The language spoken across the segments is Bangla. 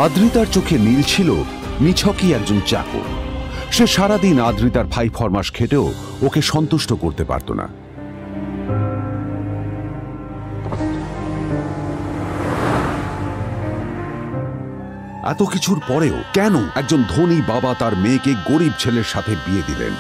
আদ্রিতার চোখে নীল ছিল নিছকই একজন চাকর। সে সারাদিন আদ্রিতার ভাই ফরমাস খেটেও ওকে সন্তুষ্ট করতে পারত না। এত কিছুর পরেও কেন একজন ধনী বাবা তার মেয়েকে গরিব ছেলের সাথে বিয়ে দিলেন?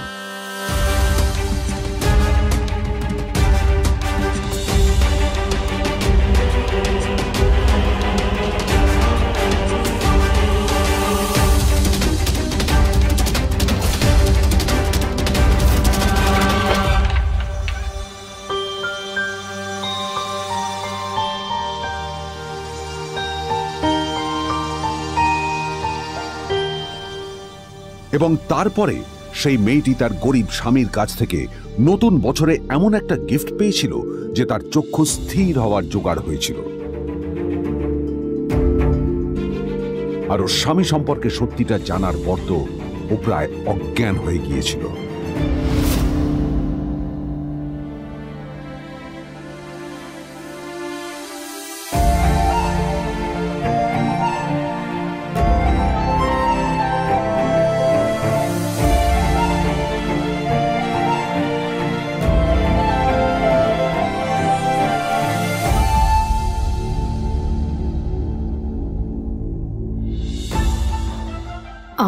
এবং তারপরে সেই মেয়েটি তার গরিব স্বামীর কাছ থেকে নতুন বছরে এমন একটা গিফট পেয়েছিল যে তার চক্ষু স্থির হওয়ার জোগাড় হয়েছিল। আর ওর স্বামী সম্পর্কে সত্যিটা জানার পর তো ও প্রায় অজ্ঞান হয়ে গিয়েছিল।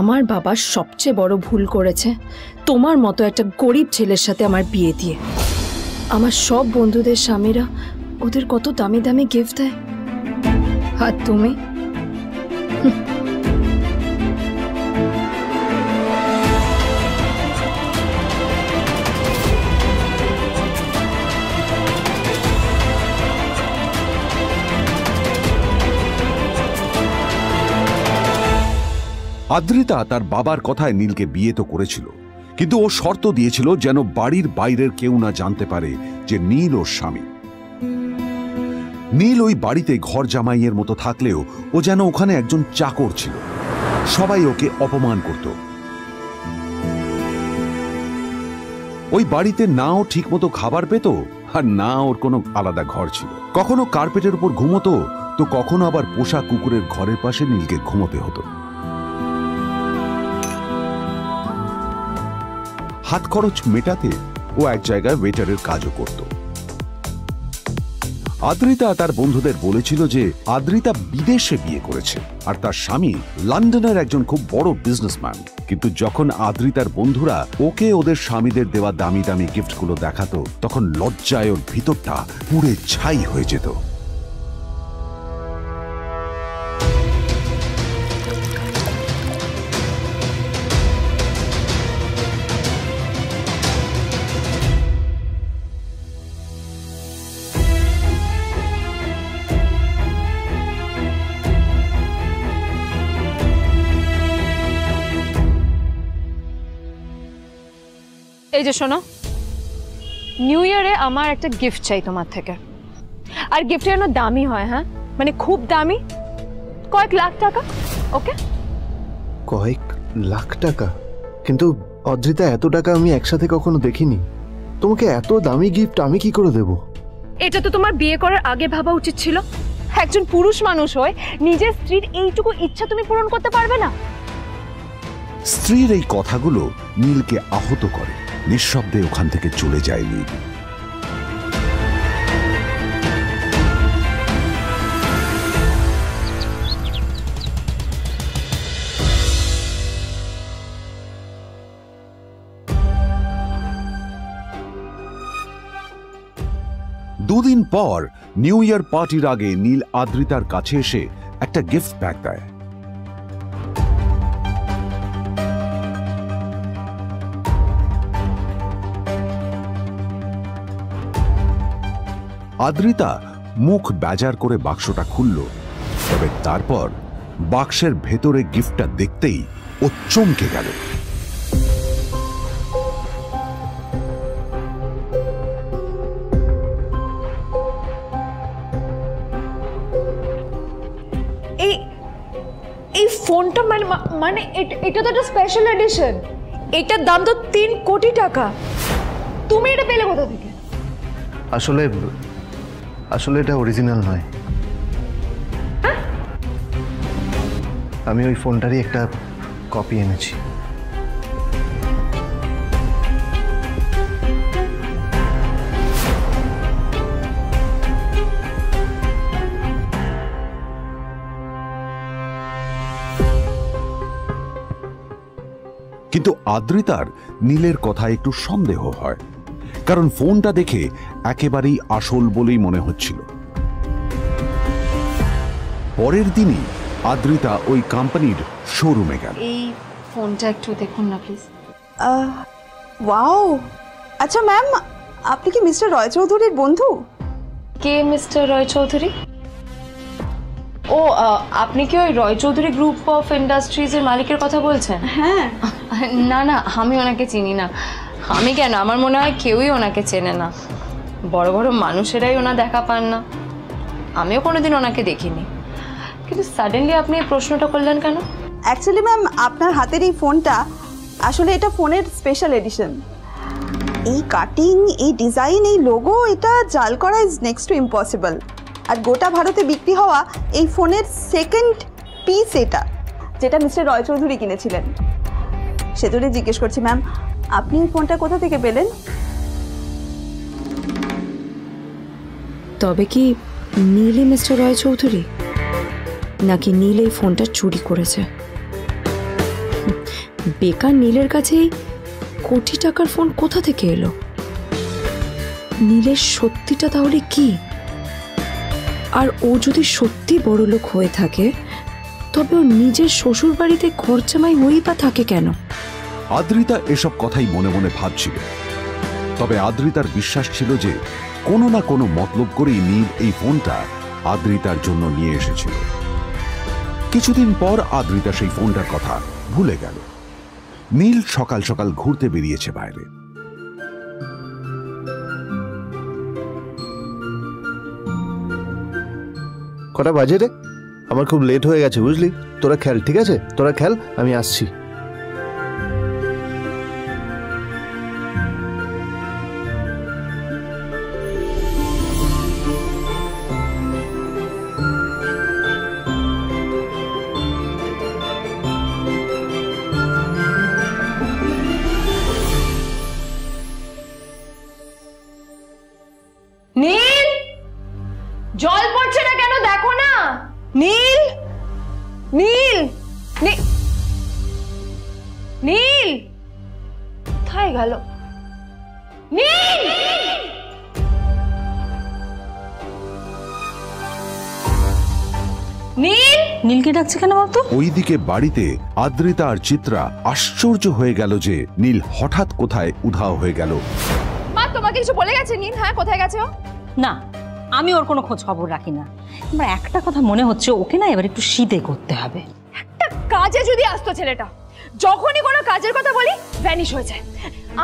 আমার বাবা সবচেয়ে বড় ভুল করেছে তোমার মতো একটা গরিব ছেলের সাথে আমার বিয়ে দিয়ে। আমার সব বন্ধুদের স্বামীরা ওদের কত দামি দামি গিফট দেয়, আর তুমি আদ্রিতা তার বাবার কথায় নীলকে বিয়ে তো করেছিল, কিন্তু ও শর্ত দিয়েছিল যেন বাড়ির বাইরের কেউ না জানতে পারে যে নীল ওর স্বামী। নীল ওই বাড়িতে ঘর জামাইয়ের মতো থাকলেও ও যেন ওখানে একজন চাকর ছিল। সবাই ওকে অপমান করত। ওই বাড়িতে না ও ঠিক মতো খাবার পেত, আর না ওর কোনো আলাদা ঘর ছিল। কখনো কার্পেটের উপর ঘুমোতো, তো কখনো আবার পোষা কুকুরের ঘরের পাশে নীলকে ঘুমোতে হতো। হাত খরচ মেটাতে ও এক জায়গায় ওয়েটারের কাজও করত। আদ্রিতা তার বন্ধুদের বলেছিল যে আদ্রিতা বিদেশে বিয়ে করেছে আর তার স্বামী লন্ডনের একজন খুব বড় বিজনেসম্যান। কিন্তু যখন আদ্রিতার বন্ধুরা ওকে ওদের স্বামীদের দেওয়া দামি দামি গিফটগুলো দেখাতো, তখন লজ্জায় ওর ভিতরটা পুড়ে ছাই হয়ে যেত। এই যে শোনো, নিউ ইয়ারে আমার একটা গিফট চাই তোমার থেকে। আর গিফট যেন দামি হয়, হ্যাঁ, মানে খুব দামি, কয়েক লাখ টাকা। ওকে? কয়েক লাখ টাকা? কিন্তু অদ্রিতা, এত টাকা আমি একসাথে কখনো দেখিনি। তোমাকে এত দামি গিফট আমি কি করে দেব? এটা তো তোমার বিয়ে করার আগে ভাবা উচিত ছিল। একজন পুরুষ মানুষ হয়ে নিজের স্ত্রীর এইটুকু ইচ্ছা তুমি পূরণ করতে পারবে না? স্ত্রীর এই কথাগুলো নীলকে আহত করে। নিঃশব্দে ওখান থেকে চলে যায় নীল। দুদিন পর নিউ ইয়ার পার্টির আগে নীল আদ্রিতার কাছে এসে একটা গিফট প্যাক দেয়। আদ্রিতা মুখ বেজার করে বাক্সটা খুলল, তবে তারপর বাক্সের ভেতরে গিফটটা দেখতেই ও চমকে গেল। এই ফোনটা মানে এটা তো একটা স্পেশাল এডিশন। এটার দাম তো 3 কোটি টাকা। তুমি এটা পেলে কোথা থেকে? আসলে এটা অরিজিনাল নয়। আমি ওই ফোনটারই একটা কপি এনেছি। কিন্তু আদ্রিতার নীলের কথায় একটু সন্দেহ হয়, কারণ ফোনটা দেখে একেবারেই আসল বলেই মনে হচ্ছিল। পরের দিনই আদ্রিতা ওই কোম্পানির শোরুমে গেল। এই ফোনটা একটু দেখুন না প্লিজ। ওয়াও, আচ্ছা ম্যাম, আপনি কি মিস্টার রয় চৌধুরীর বন্ধু? কে মিস্টার রয় চৌধুরী? ও, আপনি কি ওই রয় চৌধুরী গ্রুপ অফ ইন্ডাস্ট্রিজের মালিকের কথা বলছেন? হ্যাঁ। না না, আমি ওনাকে চিনি না। আমি কেন, আমার মনে হয় কেউই ওনাকে চেনে না। বড় বড় মানুষেরাই ওনা দেখা পান না। আমিও কোনোদিন ওনাকে দেখিনি, কিন্তু সাডেনলি আপনি এই প্রশ্নটা করলেন কেন? অ্যাকচুয়ালি ম্যাম, আপনার হাতের এই ফোনটা আসলে এটা ফোনের স্পেশাল এডিশন। এই কাটিং, এই ডিজাইন, এই লোগো, এটা জাল করা ইজ নেক্সট টু ইম্পসিবল। আর গোটা ভারতে বিক্রি হওয়া এই ফোনের সেকেন্ড পিস এটা, যেটা মিস্টার রয় চৌধুরী কিনেছিলেন। সেজন্যই জিজ্ঞেস করছি ম্যাম, আপনি এই ফোনটা কোথা থেকে পেলেন? তবে কি নীলই মিস্টার রয় চৌধুরী, নাকি নীল এই ফোনটা চুরি করেছে? বেকার নীলের কাছে কোটি টাকার ফোন কোথা থেকে এলো? নীলের সত্যিটা তাহলে কি? আর ও যদি সত্যি বড়লোক হয়ে থাকে, তবে ও নিজের শ্বশুর বাড়িতে খরচামাই হয়েই বা থাকে কেন? আদ্রিতা এসব কথাই মনে মনে ভাবছিল। তবে আদ্রিতার বিশ্বাস ছিল যে কোনো না কোনো মতলব করেই নীল এই ফোনটা আদ্রিতার জন্য নিয়ে এসেছিল। কিছুদিন পর আদ্রিতা সেই ফোনটার কথা ভুলে গেল। নীল সকাল সকাল ঘুরতে বেরিয়েছে বাইরে। কটা বাজে রে? আমার খুব লেট হয়ে গেছে বুঝলি। তোরা খেল, ঠিক আছে? তোরা খেল, আমি আসছি। নীল, জল পড়ছে না কেন দেখো না। নীল, নীল, নীল কোথায় গেল? নীল, নীল, নীলকে ডাকছে কেন বলতো? ওইদিকে বাড়িতে আদ্রিতা আর চিত্রা আশ্চর্য হয়ে গেল যে নীল হঠাৎ কোথায় উধাও হয়ে গেল। মা, তোমাকে কিছু বলে গেছে নীল? হ্যাঁ, কোথায় গেছে ও? না, আমি ওর কোনো খোঁজ খবর রাখি না। আমার একটা কথা মনে হচ্ছে, ওকে না এবার একটু শীতে করতে হবে। একটা কাজে যদি আসতো ছেলেটা, যখনই কোনো কাজের কথা বলি ভ্যানিশ হয়ে যায়।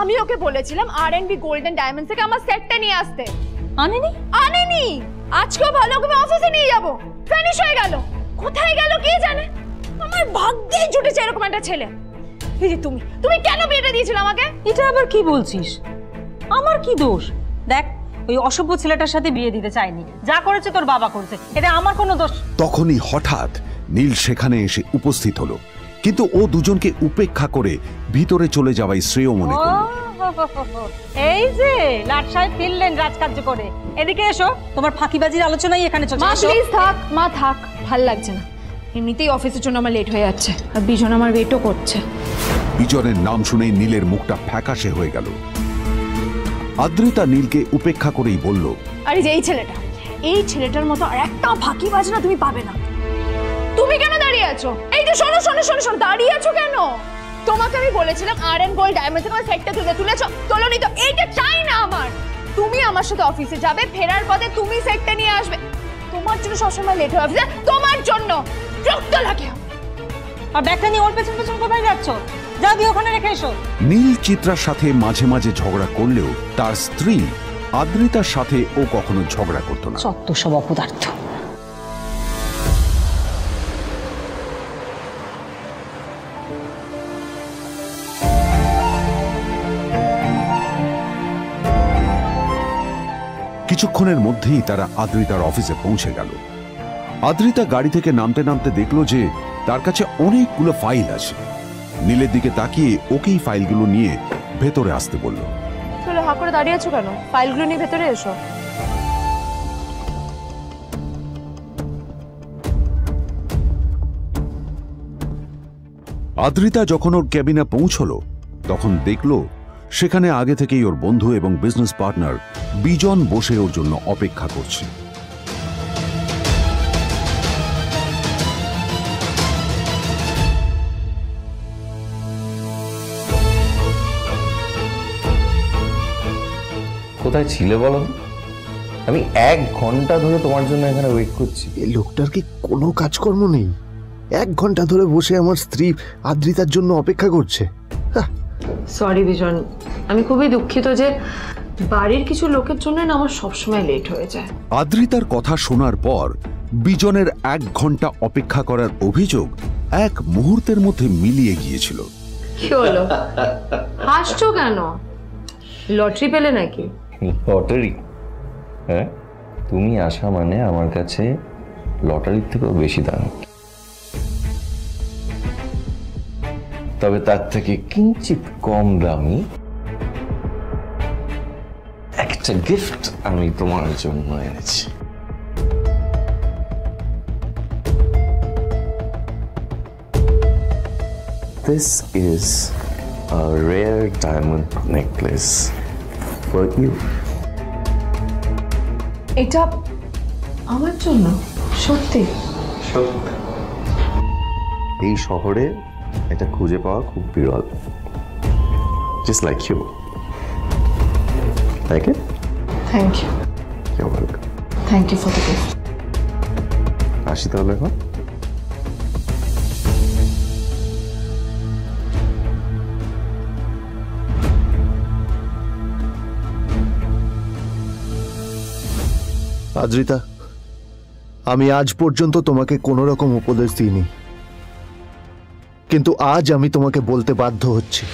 আমি ওকে বলেছিলাম R&B গোল্ডেন ডায়মন্ডস থেকে আমার সেটটা নিয়ে আসতে, আনেনি। আজকেও ভালো করে অফিসে নিয়ে যাব, ভ্যানিশ হয়ে গেল। কোথায় গেল কে জানে। আমার ভাগ্যেই জুটেছে এরকম একটা ছেলে। এই যে তুমি কেন বিয়েটা দিয়েছিলে আমাকে? এটা আবার কি বলছিস? আমার কি দোষ? দেখ, ওই অসভ্য ছেলেটার সাথে বিয়ে দিতে চাইনি। যা করেছে তোর বাবা করেছে, এটা আমার কোনো দোষ। তখনই হঠাৎ নীল সেখানে এসে উপস্থিত হলো, কিন্তু ও দুজনকে উপেক্ষা করে ভিতরে চলে যাওয়াই শ্রেয় মনে করল। এই যে লাট সাহেব ফিরলেন রাজকার্য করে। এদিকে এসো, তোমার ফাঁকিবাজির আলোচনাই এখানে চলছে। মা প্লিজ থাক, মা থাক, ভাল লাগছে না। এমনিতেই অফিসের জন্য আমার লেট হয়ে যাচ্ছে, আর বিজন আমার ওয়েটও করছে। বিজনের নাম শুনেই নীলের মুখটা ফ্যাকাশে হয়ে গেল। আদ্রিতা নীলকে উপেক্ষা করেই বলল, আরে যে এই ছেলেটার মতো আর একটা ফাঁকিবাজ না তুমি পাবে না। তুমি কেন দাঁড়িয়ে আছো? এই যে শোনো শোনো শোনো শোনো, দাঁড়িয়ে আছো কেন? তোমাকে আমি বলেছিলাম R&B গোল্ড ডায়মন্ডস থেকে সেটটা তুলেছো, তোলোনি তো। এইটা চাই না আমার। তুমি আমার সাথে অফিসে যাবে, ফেরার পথে তুমি সেটটা নিয়ে আসবে। তোমার জন্য সবসময় লেট হয়ে অফিসে, তোমার জন্য রক্ত লাগে। আর ব্যাগটা নিয়ে ওর পেছন পেছন কোথায় যাচ্ছ? যা দিয়ে ওখানে রেখে এসো। নীল চিত্রার সাথে মাঝে মাঝে ঝগড়া করলেও তার স্ত্রী আদ্রিতার সাথে ও কখনো ঝগড়া করতো না। সত্য সব অপদার্থ। কিছুক্ষণের মধ্যেই তারা আদ্রিতার অফিসে পৌঁছে গেল। আদ্রিতা গাড়ি থেকে নামতে নামতে দেখলো যে তার কাছে অনেকগুলো ফাইল আছে। নীলের দিকে তাকিয়ে ওকেই ফাইলগুলো নিয়ে ভেতরে আসতে বলল। চলো, হাঁ করে দাঁড়িয়ে আছো কেন? ফাইলগুলো নিয়ে ভেতরে এসো। আদ্রিতা যখন ওর ক্যাবিনে পৌঁছলো তখন দেখলো সেখানে আগে থেকেই ওর বন্ধু এবং বিজনেস পার্টনার বিজন বসে ওর জন্য অপেক্ষা করছে। কোথায় ছিলে বলো? আমি 1 ঘন্টা ধরে তোমার জন্য এখানে ওয়েট করছি। এই লোকটার কি কোনো কাজকর্ম নেই? 1 ঘন্টা ধরে বসে আমার স্ত্রী আদ্রিতার জন্য অপেক্ষা করছে। সরি বিজন, আমি খুবই দুঃখিত যে বাড়ির কিছু লোকের জন্য না আমার সবসময় লেট হয়ে যায়। আদ্রিতার কথা শোনার পর বিজনের 1 ঘন্টা অপেক্ষা করার অভিযোগ 1 মুহূর্তের মধ্যে মিলিয়ে গিয়েছিল। কি হলো, হাসছো কেন? লটারি পেলে নাকি? লটারি? হ্যাঁ, তুমি আসা মানে আমার কাছে লটারির থেকেও বেশি দাম। তবে তার থেকে কিঞ্চিত কম দামি একটা গিফট আমি তোমার জন্য এনেছি। This is a rare diamond necklace for you. এটা আমার জন্য? সত্যি? এই শহরে এটা খুঁজে পাওয়া খুব বিরল। Just like you. Like it? Thank you. You're welcome. Thank you for the gift. আসি তাহলে এখন। আদ্রিতা, আমি আজ পর্যন্ত তোমাকে কোনো রকম উপদেশ দিইনি, কিন্তু আজ আমি তোমাকে বলতে বাধ্য হচ্ছি।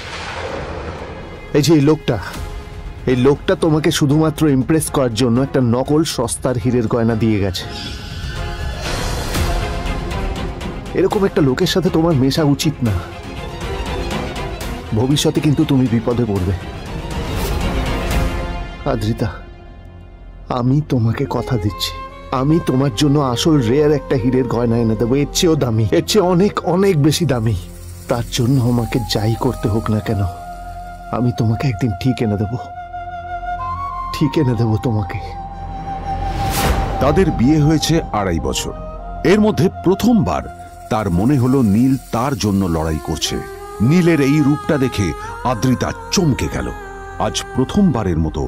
এই যে এই লোকটা তোমাকে শুধুমাত্র ইমপ্রেস করার জন্য একটা নকল সস্তার হীরের গয়না দিয়ে গেছে। এরকম একটা লোকের সাথে তোমার মেশা উচিত না। ভবিষ্যতে কিন্তু তুমি বিপদে পড়বে। আদ্রিতা, আমি তোমাকে কথা দিচ্ছি, আমি তোমার জন্য আসল রেয়ার একটা হীরের গয়না এনে দেবো, এর চেয়েও দামি, এর চেয়ে অনেক অনেক বেশি দামি। তার জন্য আমাকে যাই করতে হোক না কেন, আমি তোমাকে একদিন ঠিক এনে দেবো তোমাকে। তাদের বিয়ে হয়েছে 2.5 বছর। এর মধ্যে প্রথমবার তার মনে হলো নীল তার জন্য লড়াই করছে। নীলের এই রূপটা দেখে আদ্রিতা চমকে গেল। আজ প্রথমবারের মতো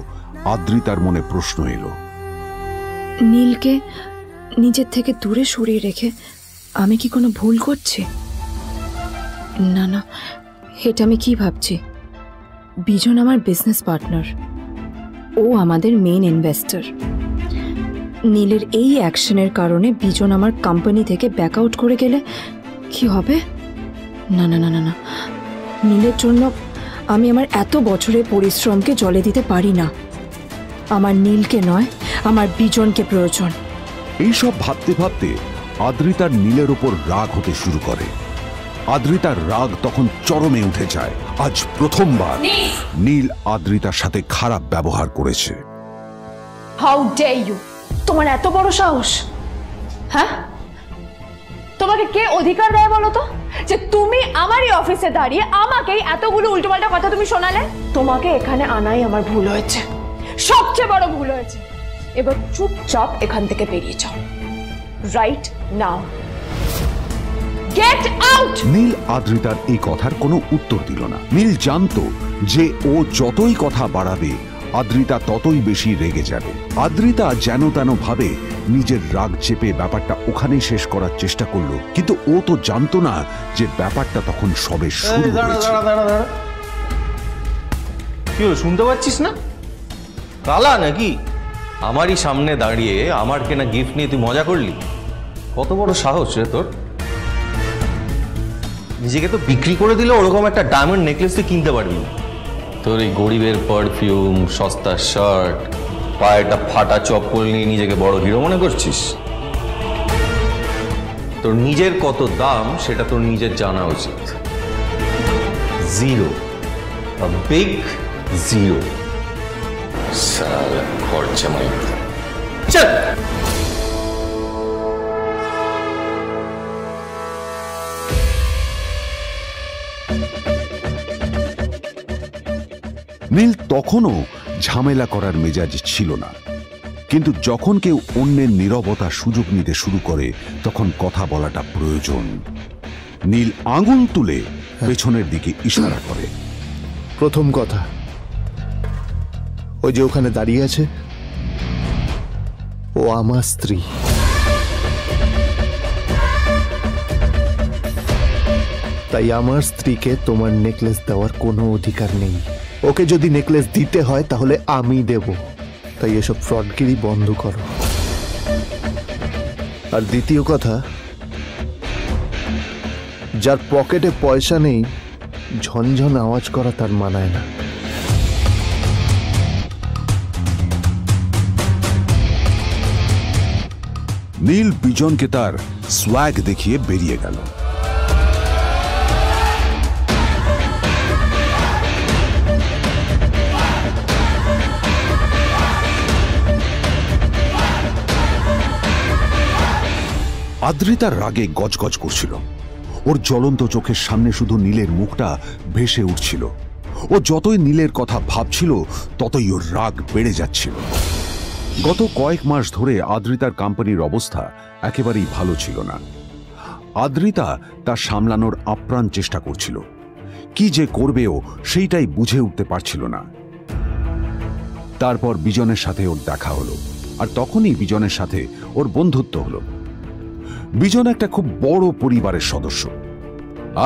আদ্রিতার মনে প্রশ্ন এলো, নীলকে নিজের থেকে দূরে সরিয়ে রেখে আমি কি কোনো ভুল করছি? না না, এটা আমি কি ভাবছি? বিজন আমার বিজনেস পার্টনার, ও আমাদের মেইন ইনভেস্টর। নীলের এই অ্যাকশনের কারণে বিজন আমার কোম্পানি থেকে ব্যাক আউট করে গেলে কি হবে? না না না না না, নীলের জন্য আমি আমার এত বছরের পরিশ্রমকে জলে দিতে পারি না। আমার নীলকে নয়, আমার বিজনকে প্রয়োজন। এইসব ভাবতে ভাবতে আদ্রিতার নীলের ওপর রাগ হতে শুরু করে। আদ্রিতার রাগ তখন চরমে উঠে যায়। আজ প্রথমবার নীল আদ্রিতার সাথে খারাপ ব্যবহার করেছে। How dare you! তোমার এত বড় সাহস! হ্যাঁ, তোমাকে কে অধিকার দেয় বলো তো যে তুমি আমারই অফিসে দাঁড়িয়ে আমাকেই এতগুলো উল্টোপাল্টা কথা তুমি শোনালে? তোমাকে এখানে আনাই আমার ভুল হয়েছে, সবচেয়ে বড় ভুল হয়েছে। এবার চুপচাপ এখান থেকে বেরিয়ে যাও, right now. Get out! Neel আদ্রিতার এই কথার কোনো উত্তর দিল না। নীল জানতো যে ও যতই কথা বাড়াবে আদ্রিতা ততই বেশি রেগে যাবে। আদ্রিতা যেন তেন ভাবে নিজের রাগ চেপে ব্যাপারটা ওখানেই শেষ করার চেষ্টা করলো, কিন্তু ও তো জানতো না যে ব্যাপারটা তখন সবে শুরু হয়েছে। কি হলো, শুনতে পাচ্ছিস না? কালা নাকি? আমারই সামনে দাঁড়িয়ে আমার কেনা গিফট নিয়ে তুই মজা করলি? কত বড় সাহস রে তোর! নিজেকে তো বিক্রি করে দিলে ওরকম একটা ডায়মন্ড নেকলেস তুই কিনতে পারবি না। তোর এই গরিবের পারফিউম, সস্তা শার্ট, পায়েটা ফাটা চপ্পল নিয়ে নিজেকে বড় হিরো মনে করছিস? তোর নিজের কত দাম সেটা তোর নিজের জানা উচিত। Zero, big zero. সালা খরচা মাই চল। নীল তখনও ঝামেলা করার মেজাজ ছিল না, কিন্তু যখন কেউ অন্যের নীরবতা সুযোগ নিতে শুরু করে তখন কথা বলাটা প্রয়োজন। নীল আঙুল তুলে পেছনের দিকে ইশারা করে। প্রথম কথা, ওই যে ওখানে দাঁড়িয়ে আছে, ও আমার স্ত্রী। তাই আমার স্ত্রীকে তোমার নেকলেস দেওয়ার কোনো অধিকার নেই। ওকে যদি নেকলেস দিতে হয় তাহলে আমি দেব। তাই এসব ফ্রডগিরি বন্ধ করো। আর দ্বিতীয় কথা, যার পকেটে পয়সা নেই ঝনঝন আওয়াজ করা তার মানায় না। নীল বিজনকে তার সোয়াগ দেখিয়ে বেরিয়ে গেল। আদ্রিতার রাগে গজগজ করছিল। ওর জ্বলন্ত চোখের সামনে শুধু নীলের মুখটা ভেসে উঠছিল। ও যতই নীলের কথা ভাবছিল ততই ওর রাগ বেড়ে যাচ্ছিল। গত কয়েক মাস ধরে আদ্রিতার কোম্পানির অবস্থা একেবারেই ভালো ছিল না। আদ্রিতা তা সামলানোর আপ্রাণ চেষ্টা করছিল। কি যে করবেও সেইটাই বুঝে উঠতে পারছিল না। তারপর বিজনের সাথে ওর দেখা হলো, আর তখনই বিজনের সাথে ওর বন্ধুত্ব হলো। বিজন একটা খুব বড় পরিবারের সদস্য।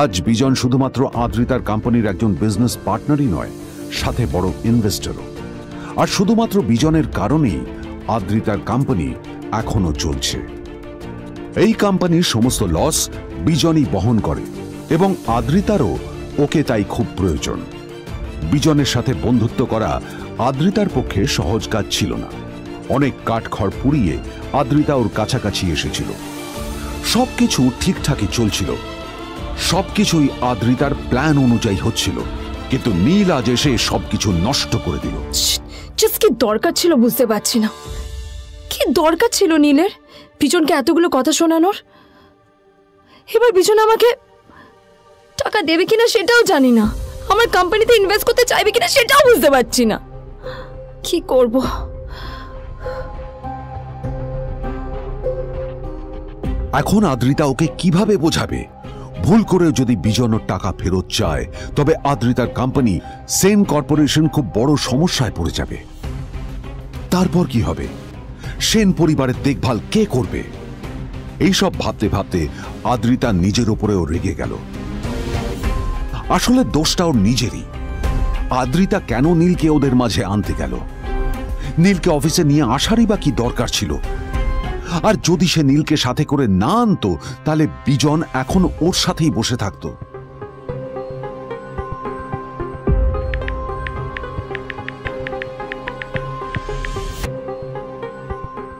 আজ বিজন শুধুমাত্র আদ্রিতার কোম্পানির একজন বিজনেস পার্টনারই নয়, সাথে বড় ইনভেস্টরও। আর শুধুমাত্র বিজনের কারণেই আদ্রিতার কোম্পানি এখনো চলছে। এই কোম্পানির সমস্ত লস বিজনই বহন করে এবং আদ্রিতারও ওকে তাই খুব প্রয়োজন। বিজনের সাথে বন্ধুত্ব করা আদ্রিতার পক্ষে সহজ কাজ ছিল না। অনেক কাঠখড় পুড়িয়ে আদ্রিতা ওর কাছাকাছি এসেছিল। সবকিছু ঠিকঠাকই চলছিল, সবকিছুই আদ্রিতার প্ল্যান অনুযায়ী হচ্ছিল, কিন্তু নীল আজ এসে সবকিছু নষ্ট করে দিল। কি দরকার ছিল বুঝতে পারছি না। কি দরকার ছিল নীলের বিজনকে এতগুলো কথা শোনানোর? এবার বিজন আমাকে টাকা দেবে কিনা সেটাও জানি না। আমার কোম্পানিতে ইনভেস্ট করতে চাইবে কিনা সেটাও বুঝতে পারছি না। কি করব? এখন আদ্রিতা ওকে কিভাবে বোঝাবে? ভুল করে যদি বিজন ওর টাকা ফেরত চায় তবে আদ্রিতার কোম্পানি সেন কর্পোরেশন খুব বড় সমস্যায় পড়ে যাবে। তারপর কি হবে? সেন পরিবারের দেখভাল কে করবে? এইসব ভাবতে ভাবতে আদ্রিতা নিজের উপরেও রেগে গেল। আসলে দোষটা ওর নিজেরই। আদ্রিতা কেন নীলকে ওদের মাঝে আনতে গেল? নীলকে অফিসে নিয়ে আসারই বা কি দরকার ছিল? আর যদি সে নীলকে সাথে করে না আনতো তাহলে বিজন এখন ওর সাথেই বসে থাকতো।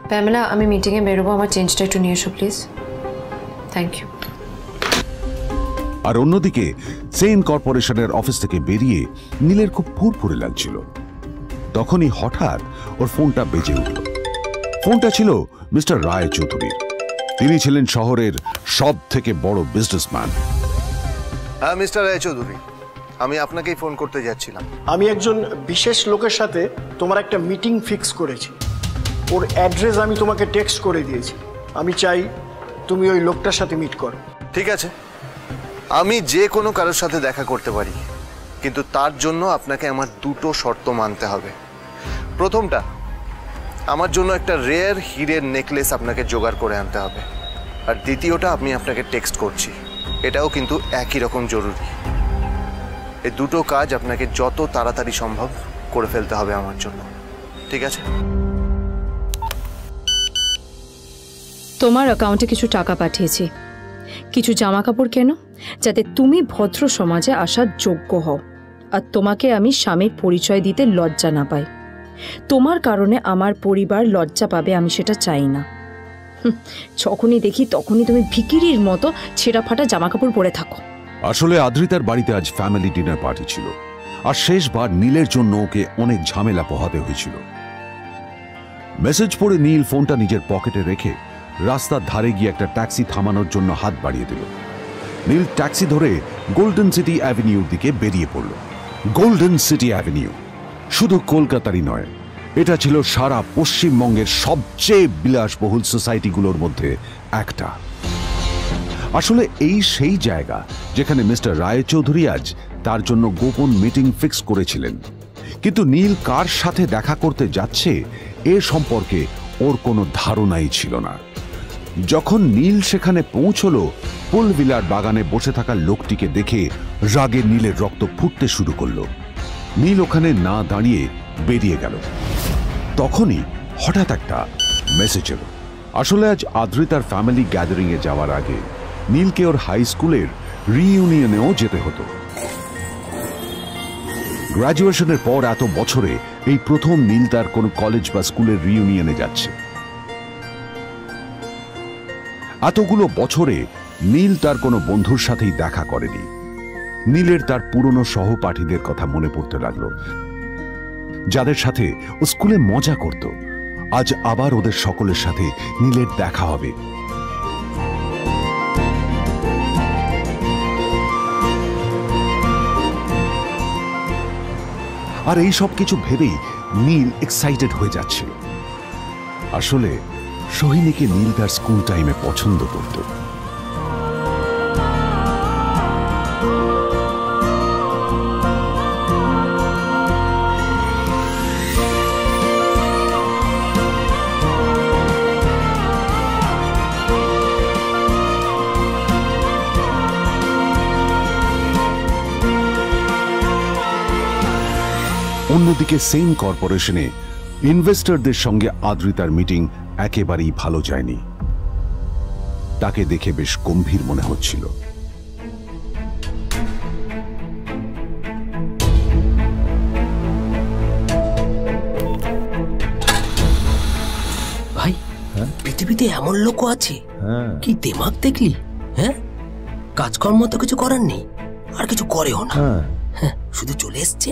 প্যামেলা, আমি মিটিংয়ে বেরোবো, আমার চেঞ্জটা একটু নিয়ে এসো প্লিজ। Thank you. আর অন্যদিকে সেন কর্পোরেশনের অফিস থেকে বেরিয়ে নীলের খুব ফুরফুরে লাগছিল। তখনই হঠাৎ ওর ফোনটা বেজে উঠল। ফোনটা ছিল মিস্টার রায় চৌধুরীর। তিনি ছিলেন শহরের সব থেকে বড় বিজনেসম্যান। হ্যাঁ মিস্টার রায় চৌধুরী, আমি আপনাকেই ফোন করতে যাচ্ছিলাম। আমি একজন বিশেষ লোকের সাথে তোমার একটা মিটিং ফিক্স করেছি। ওর অ্যাড্রেস আমি তোমাকে টেক্সট করে দিয়েছি। আমি চাই তুমি ওই লোকটার সাথে মিট করো। ঠিক আছে, আমি যে কোনো কারোর সাথে দেখা করতে পারি, কিন্তু তার জন্য আপনাকে আমার দুটো শর্ত মানতে হবে। প্রথমটা, আমার জন্য একটা রেয়ার হীরের নেকলেস আপনাকে জোগাড় করে আনতে হবে। আর দ্বিতীয়টা, আমি আপনাকে টেক্সট করছি, এটাও কিন্তু একই রকম জরুরি। এই দুটো কাজ আপনাকে যত তাড়াতাড়ি সম্ভব করে ফেলতে হবে আমার জন্য, ঠিক আছে? তোমার অ্যাকাউন্টে কিছু টাকা পাঠিয়েছি। কিছু জামা কাপড় কেন, যাতে তুমি ভদ্র সমাজে আসার যোগ্য হও, আর তোমাকে আমি স্বামীর পরিচয় দিতে লজ্জা না পাই। তোমার কারণে আমার পরিবার লজ্জা পাবে, আমি সেটা চাই না। যখনই দেখি তখনই তুমি ভিকিরির মতো ছেঁড়া ফাটা জামা কাপড় পরে থাকো। আসলে আদ্রিতার বাড়িতে আজ ফ্যামিলি ডিনার পার্টি ছিল, আর শেষবার নীলের জন্য ওকে অনেক ঝামেলা পোহাতে হয়েছিল। মেসেজ পড়ে নীল ফোনটা নিজের পকেটে রেখে রাস্তার ধারে গিয়ে একটা ট্যাক্সি থামানোর জন্য হাত বাড়িয়ে দিল। নীল ট্যাক্সি ধরে গোল্ডেন সিটি অ্যাভিনিউর দিকে বেরিয়ে পড়ল। গোল্ডেন সিটি অ্যাভিনিউ শুধু কলকাতারই নয়, এটা ছিল সারা পশ্চিমবঙ্গের সবচেয়ে বিলাসবহুল সোসাইটিগুলোর মধ্যে একটা। আসলে এই সেই জায়গা যেখানে মিস্টার রায়চৌধুরী আজ তার জন্য গোপন মিটিং ফিক্স করেছিলেন। কিন্তু নীল কার সাথে দেখা করতে যাচ্ছে এ সম্পর্কে ওর কোনো ধারণাই ছিল না। যখন নীল সেখানে পৌঁছলো, পুলভিলার বাগানে বসে থাকা লোকটিকে দেখে রাগে নীলের রক্ত ফুটতে শুরু করলো। নীল ওখানে না দাঁড়িয়ে বেরিয়ে গেল। তখনই হঠাৎ একটা মেসেজ এলো। আসলে আজ আদ্রিতার ফ্যামিলি গ্যাদারিং এ যাওয়ার আগে নীলকে ওর হাই স্কুলের রিইউনিয়নেও যেতে হতো। গ্র্যাজুয়েশনের পর এত বছরে এই প্রথম নীল তার কোনো কলেজ বা স্কুলের রিইউনিয়নে যাচ্ছে। এতগুলো বছরে নীল তার কোনো বন্ধুর সাথেই দেখা করেনি। নীলের তার পুরনো সহপাঠীদের কথা মনে পড়তে লাগলো, যাদের সাথে ও স্কুলে মজা করত। আজ আবার ওদের সকলের সাথে নীলের দেখা হবে। আর এই সব কিছু ভেবেই নীল এক্সাইটেড হয়ে যাচ্ছিল। আসলে সোহিনীকে নীল তার স্কুল টাইমে পছন্দ করত। অন্যদিকে সেম কর্পোরেশনে ইনভেস্টরদের সঙ্গে আদ্রিতার মিটিং একেবারেই ভালো যায়নি। তাকে দেখে বেশ গম্ভীর মনে হচ্ছিল। ভাই, পৃথিবীতে এমন লোকও আছে, কি দিমাগ দেখলি? হ্যাঁ, কাজকর্ম তো কিছু করার নেই, আর কিছু করেও না। শুধু চলে এসছে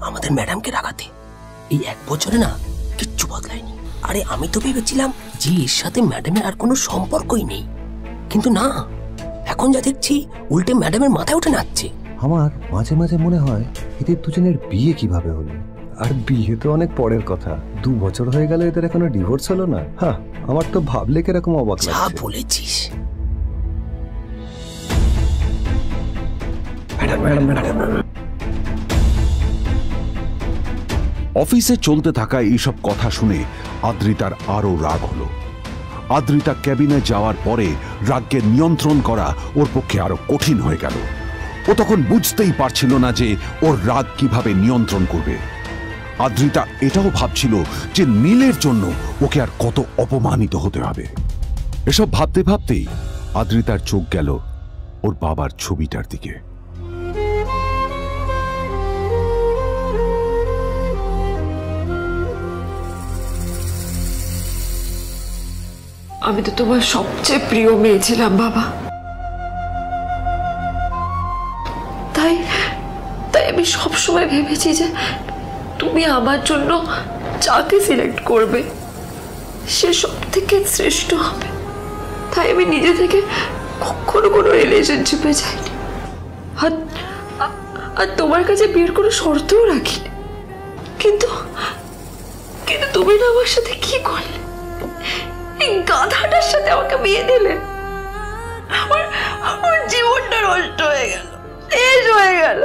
আমাদের ম্যাডামকে রাখাতে। এই 1 বছরে না কিচ্ছু বদলায়নি। আরে আমি তো ভেবেছিলাম যে এর সাথে ম্যাডামের আর কোনো সম্পর্কই নেই, কিন্তু না, এখন যা দেখছি উল্টে ম্যাডামের মাথায় উঠে নাচছে। আমার মাঝে মাঝে মনে হয় এদের দুজনের বিয়ে কিভাবে হলো। আর বিয়ে তো অনেক পরের কথা, 2 বছর হয়ে গেল এদের এখনো ডিভোর্স হলো না। হ্যাঁ, আমার তো ভাবলে কিরকম অবাক লাগছে। যা বলেছিস। অফিসে চলতে থাকা এইসব কথা শুনে আদ্রিতার আরো রাগ হলো। আদ্রিতা ক্যাবিনে যাওয়ার পরে রাগকে নিয়ন্ত্রণ করা ওর পক্ষে আরো কঠিন হয়ে গেল। ও তখন বুঝতেই পারছিল না যে ওর রাগ কিভাবে নিয়ন্ত্রণ করবে। আদ্রিতা এটাও ভাবছিল যে নীলের জন্য ওকে আর কত অপমানিত হতে হবে। এসব ভাবতে ভাবতেই আদ্রিতার চোখ গেল ওর বাবার ছবিটার দিকে। আমি তো তোমার সবচেয়ে প্রিয় মেয়ে ছিলাম বাবা, তাই আমি সবসময় ভেবেছি যে তুমি আমার জন্য যাকে সিলেক্ট করবে সে সব থেকে শ্রেষ্ঠ হবে। তাই আমি নিজে থেকে কখনো কোনো রিলেশনশিপে যাইনি, আর তোমার কাছে বিয়ের কোনো শর্তও রাখিনি। কিন্তু তুমি না আমার সাথে কি করলে? এই গাধাটার সাথে আমাকে বিয়ে দিলে। আমার জীবনটা নষ্ট হয়ে গেল, শেষ হয়ে গেল।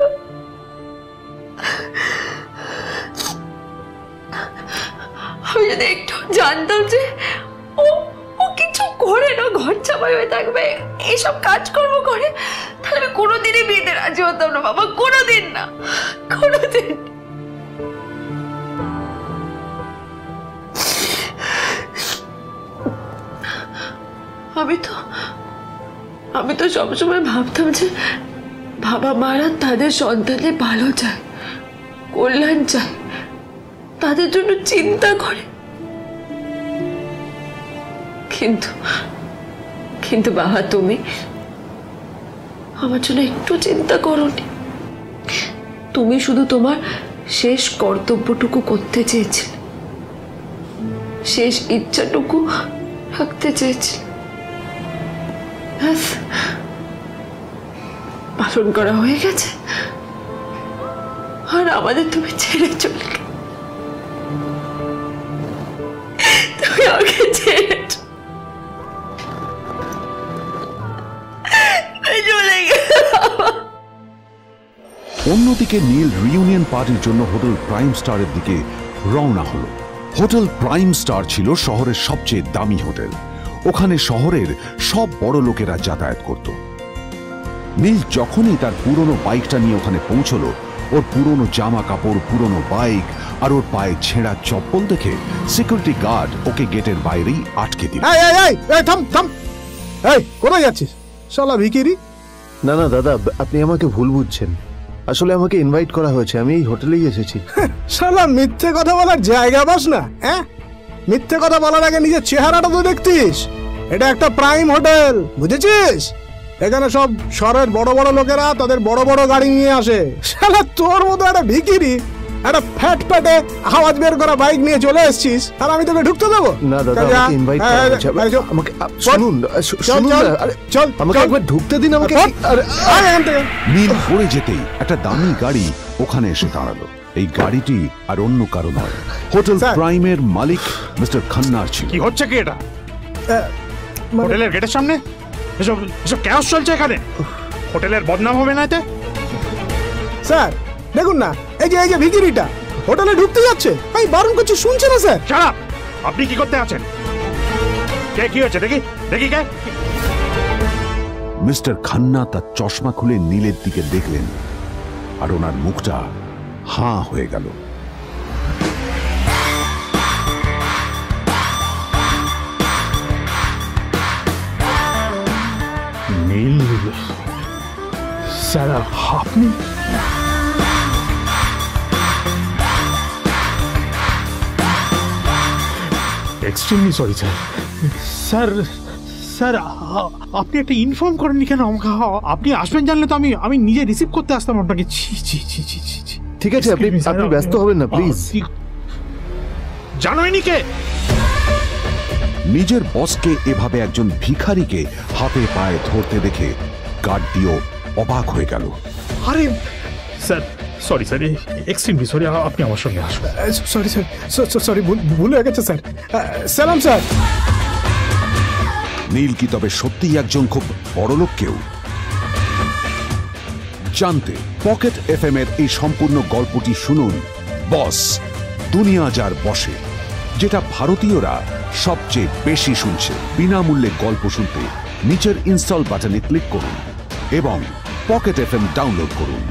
আমি যদি একটু জানতাম যে ও কিছু করে না, ঘর চাপাই হয়ে থাকবে, এইসব কাজকর্ম করে, তাহলে আমি কোনোদিনই বিয়েতে রাজি হতাম না বাবা, কোনোদিন না, কোনোদিন। আমি তো সবসময় ভাবতাম যে বাবা মারা তাদের সন্তানের ভালো চায়, কল্যাণ চায়, তাদের জন্য চিন্তা করে। কিন্তু কিন্তু বাবা, তুমি আমার জন্য একটু চিন্তা করোনি। তুমি শুধু তোমার শেষ কর্তব্যটুকু করতে চেয়েছিলে, শেষ ইচ্ছাটুকু রাখতে চেয়েছিলে, ব্যাস পালন করা হয়ে গেছে। আর আমাদের তুমি ছেড়ে চলে গেলে, তুমি আমাকে ছেড়ে চলে গেলে। অন্যদিকে নীল রিউনিয়ন পার্টির জন্য হোটেল প্রাইম স্টারের দিকে রওনা হলো। হোটেল প্রাইম স্টার ছিল শহরের সবচেয়ে দামি হোটেল। ওখানে শহরের সব বড় লোকেরা যাতায়াত করত। নীল যখনই তার পুরনো বাইকটা নিয়ে ওখানে পৌঁছলো, ওর পুরনো জামা কাপড়, পুরনো বাইক আর ওর পায়ে ছেঁড়া চপ্পল দেখে সিকিউরিটি গার্ড ওকে গেটের বাইরেই আটকে দিল। কোথায় যাচ্ছিস শালা ভিখিরি? না না দাদা, আপনি আমাকে ভুল বুঝছেন। আসলে আমাকে ইনভাইট করা হয়েছে, আমি এই হোটেলেই এসেছি। শালা মিথ্যে কথা বলার জায়গা পাস না? হ্যাঁ, মিথ্যে কথা বলার আগে নিজের চেহারাটা তো দেখতিস। এটা একটা প্রাইম হোটেল, বুঝেছিস? এখানে সব শহরের বড় বড় লোকেরা তাদের বড় বড় গাড়ি নিয়ে আসে। শালা তোর মতো একটা ভিখিরি একটা ফ্যাট প্যাটে আওয়াজ বের করা বাইক নিয়ে চলে এসেছিস, আর আমি তোকে ঢুকতে দেবো না? দাদা, আমাকে ইনভাইট করা হয়েছে। আমাকে শুনুন শুনুন, চল আমাকে একবার ঢুকতে দিন আমাকে। নীল পড়ে যেতেই একটা দামি গাড়ি ওখানে এসে দাঁড়ালো। এই গাড়িটি আর অন্য কারো নয়, হোটেল প্রাইমের মালিক মিস্টার খান্নার ছিল। কি হচ্ছে কি এটা? হোটেলের গেটের সামনে এসব এসব ক্যাশ চলছে এখানে। হোটেলের বদনাম হবে না এতে? স্যার দেখুন না, এই যে ভিখিরিটা হোটেলে ঢুকতে যাচ্ছে, আমি বারণ করছি, শুনছে না স্যার। Shut up! আপনি কি করতে আছেন? কে কি হচ্ছে দেখি দেখি কে? মিস্টার খান্না তার চশমা খুলে নীলের দিকে দেখলেন, আর ওনার মুখটা হাঁ হয়ে গেল। নীল স্যার, আপনি? Extremely sorry sir. Sir sir, আপনি একটা ইনফর্ম করেননি কেন আমাকে? আপনি আসবেন জানলে তো আমি নিজে রিসিভ করতে আসতাম আপনাকে। ছি ছি ছি ছি ছি। ঠিক আছে, আপনি ব্যস্ত হবেন না প্লিজ। জানোইনি কে? নিজের বসকে এভাবে একজন ভিখারিকে হাতে পায়ে ধরতে দেখে গার্ডটিও অবাক হয়ে গেল। আরে sir, sorry sir, extremely sorry. আপনি আমার সঙ্গে আসুন। সরি স্যার, সরি, ভুল হয়ে গেছে স্যার। সালাম স্যার। নীল কি তবে সত্যিই একজন খুব বড়লোক কেউ? জানতে পকেট এফএম এর এই সম্পূর্ণ গল্পটি শুনুন, বস দুনিয়া যার বসে, যেটা ভারতীয়রা সবচেয়ে বেশি শুনছে। বিনামূল্যে গল্প শুনতে নিচের ইনস্টল বাটনে ক্লিক করুন এবং পকেট এফএম ডাউনলোড করুন।